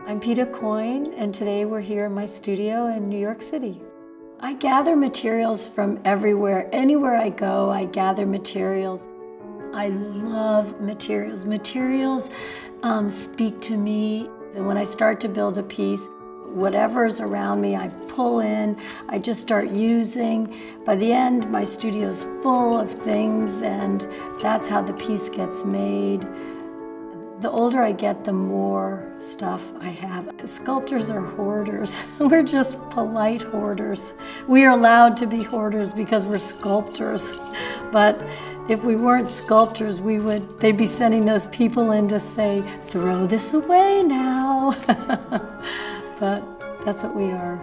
I'm Petah Coyne, and today we're here in my studio in New York City. I gather materials from everywhere. Anywhere I go, I gather materials. I love materials. Materials speak to me. And when I start to build a piece, whatever's around me, I pull in, I just start using. By the end, my studio's full of things, and that's how the piece gets made. The older I get, the more stuff I have. Sculptors are hoarders. We're just polite hoarders. We are allowed to be hoarders because we're sculptors. But if we weren't sculptors, they'd be sending those people in to say, throw this away now. But that's what we are.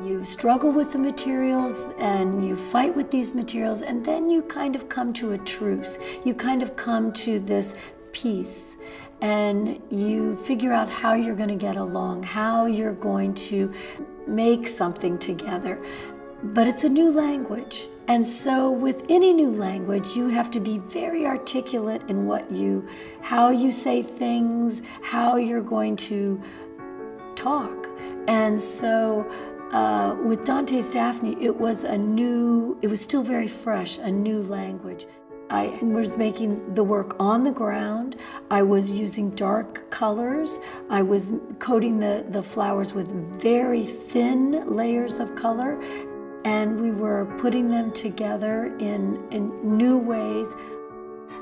You struggle with the materials and you fight with these materials, and then you kind of come to a truce. You kind of come to this peace, and you figure out how you're going to get along, how you're going to make something together. But it's a new language. And so with any new language, you have to be very articulate in how you say things, how you're going to talk. And so with Dantes Daphne, it was still very fresh, a new language. I was making the work on the ground. I was using dark colors. I was coating the flowers with very thin layers of color, and we were putting them together in new ways.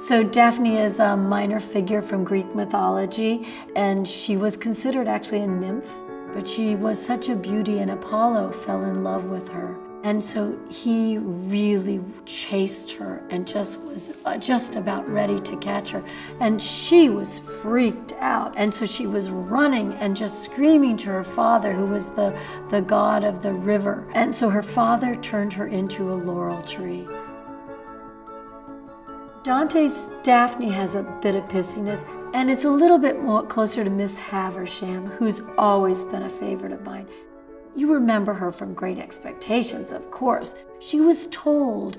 So Daphne is a minor figure from Greek mythology, and she was considered actually a nymph. But she was such a beauty, and Apollo fell in love with her. And so he really chased her and just was just about ready to catch her. And she was freaked out. And so she was running and just screaming to her father, who was the god of the river. And so her father turned her into a laurel tree. Dantes Daphne has a bit of pissiness, and it's a little bit more closer to Miss Havisham, who's always been a favorite of mine. You remember her from Great Expectations, of course. She was told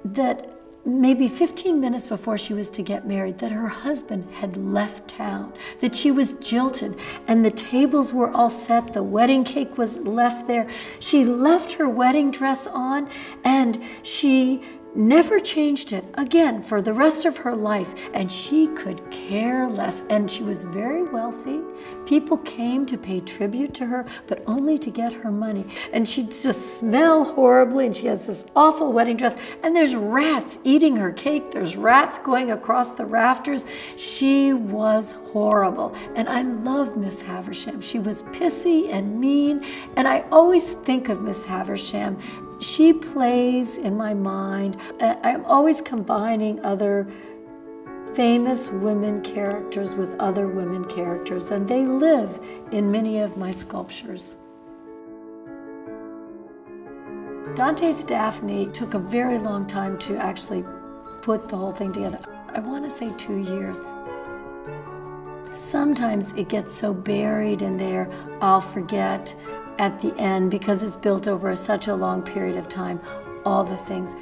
that maybe 15 minutes before she was to get married that her husband had left town, that she was jilted, and the tables were all set, the wedding cake was left there. She left her wedding dress on, and she never changed it again for the rest of her life, and she could care less. And she was very wealthy. People came to pay tribute to her, but only to get her money. And she'd just smell horribly, and she has this awful wedding dress, and there's rats eating her cake, there's rats going across the rafters. She was horrible. And I love Miss Havisham. She was pissy and mean, and I always think of Miss Havisham. She plays in my mind. I'm always combining other famous women characters with other women characters, and they live in many of my sculptures. Dantes Daphne took a very long time to actually put the whole thing together. I want to say 2 years. Sometimes it gets so buried in there, I'll forget at the end, because it's built over such a long period of time, all the things.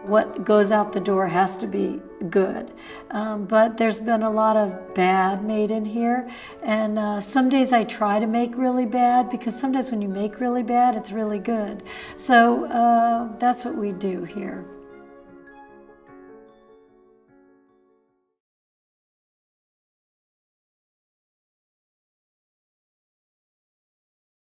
What goes out the door has to be good, but there's been a lot of bad made in here, and some days I try to make really bad, because sometimes when you make really bad, it's really good. So that's what we do here.